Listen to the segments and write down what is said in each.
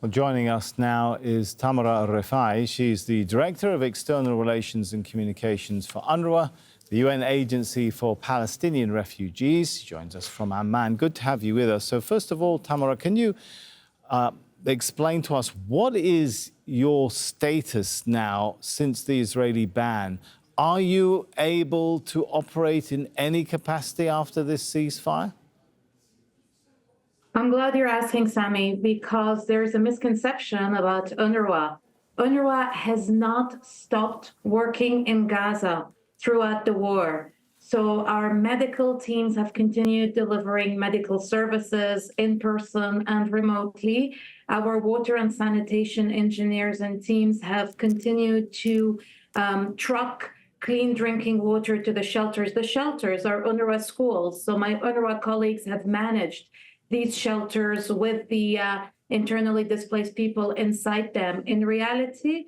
Well, joining us now is Tamara Alrifai. She's the Director of External Relations and Communications for UNRWA, the UN Agency for Palestinian Refugees. She joins us from Amman. Good to have you with us. So first of all, Tamara, can you explain to us what is your status now since the Israeli ban? Are you able to operate in any capacity after this ceasefire? I'm glad you're asking, Sami, because there's a misconception about UNRWA. UNRWA has not stopped working in Gaza throughout the war. So our medical teams have continued delivering medical services in person and remotely. Our water and sanitation engineers and teams have continued to truck clean drinking water to the shelters. The shelters are UNRWA schools. So my UNRWA colleagues have managed these shelters with the internally displaced people inside them. In reality,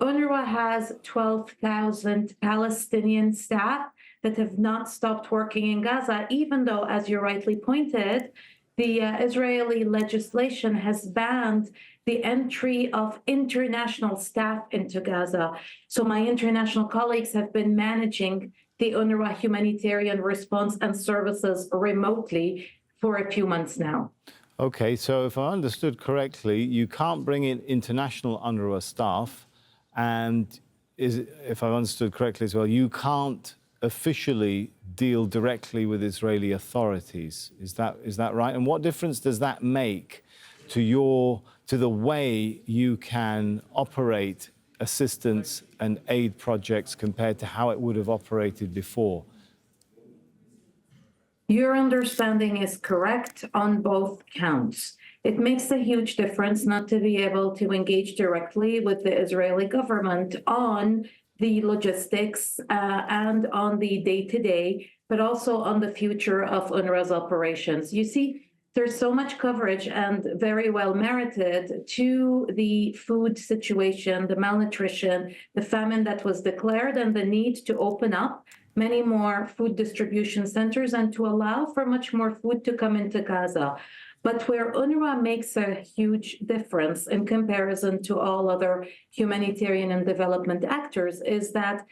UNRWA has 12,000 Palestinian staff that have not stopped working in Gaza, even though, as you rightly pointed, the Israeli legislation has banned the entry of international staff into Gaza. So my international colleagues have been managing the UNRWA humanitarian response and services remotely for a few months now. Okay, so if I understood correctly, you can't bring in international UNRWA staff, and if I understood correctly as well, you can't officially deal directly with Israeli authorities. Is that right? And what difference does that make to the way you can operate assistance and aid projects compared to how it would have operated before? Your understanding is correct on both counts. It makes a huge difference not to be able to engage directly with the Israeli government on the logistics and on the day-to-day, but also on the future of UNRWA's operations. You see, there's so much coverage and very well merited to the food situation, the malnutrition, the famine that was declared, and the need to open up many more food distribution centers and to allow for much more food to come into Gaza. But where UNRWA makes a huge difference in comparison to all other humanitarian and development actors is that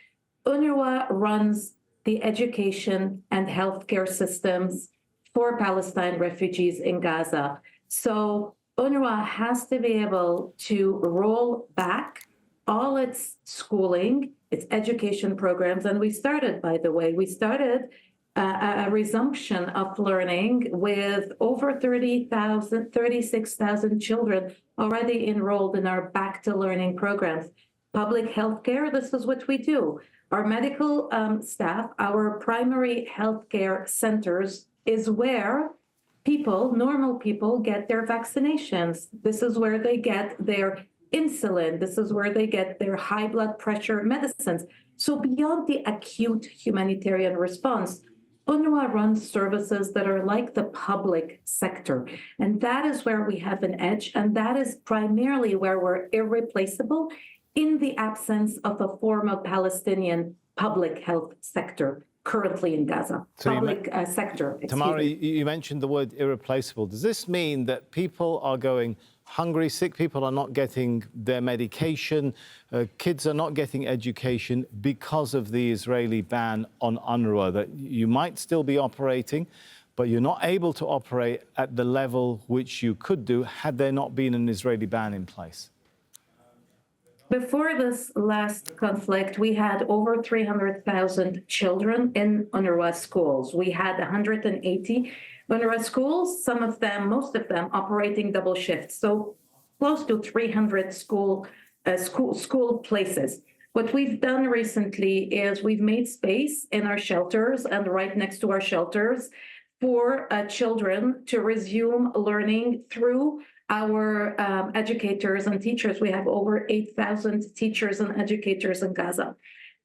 UNRWA runs the education and healthcare systems for Palestine refugees in Gaza. So UNRWA has to be able to roll back all its schooling, its education programs. And we started, by the way, a resumption of learning with over 36,000 children already enrolled in our Back to Learning programs. Public healthcare, this is what we do. Our medical staff, our primary healthcare centers is where normal people get their vaccinations. This is where they get their insulin. This is where they get their high blood pressure medicines. So beyond the acute humanitarian response, UNRWA runs services that are like the public sector. And that is where we have an edge. And that is primarily where we're irreplaceable in the absence of a formal Palestinian public health sector currently in Gaza. So sector. Tamara, you mentioned the word irreplaceable. Does this mean that people are going hungry, sick people are not getting their medication, kids are not getting education because of the Israeli ban on UNRWA, that you might still be operating, but you're not able to operate at the level which you could do had there not been an Israeli ban in place? Before this last conflict, we had over 300,000 children in UNRWA schools. We had 180 UNRWA schools, most of them operating double shifts, so close to 300 school places. What we've done recently is we've made space in our shelters and right next to our shelters for children to resume learning through our educators and teachers. We have over 8,000 teachers and educators in Gaza.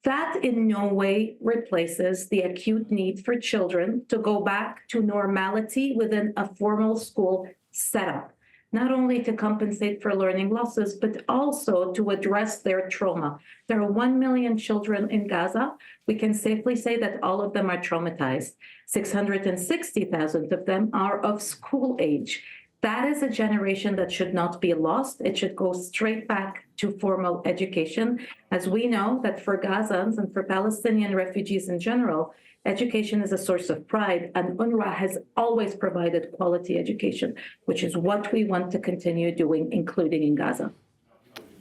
That in no way replaces the acute need for children to go back to normality within a formal school setup, not only to compensate for learning losses, but also to address their trauma. There are 1 million children in Gaza. We can safely say that all of them are traumatized. 660,000 of them are of school age. That is a generation that should not be lost. It should go straight back to formal education. As we know that for Gazans and for Palestinian refugees in general, education is a source of pride, and UNRWA has always provided quality education, which is what we want to continue doing, including in Gaza.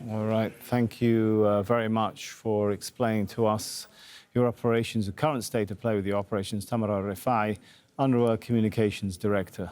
All right. Thank you very much for explaining to us your operations, the current state of play with your operations. Tamara Alrifai, UNRWA Communications Director.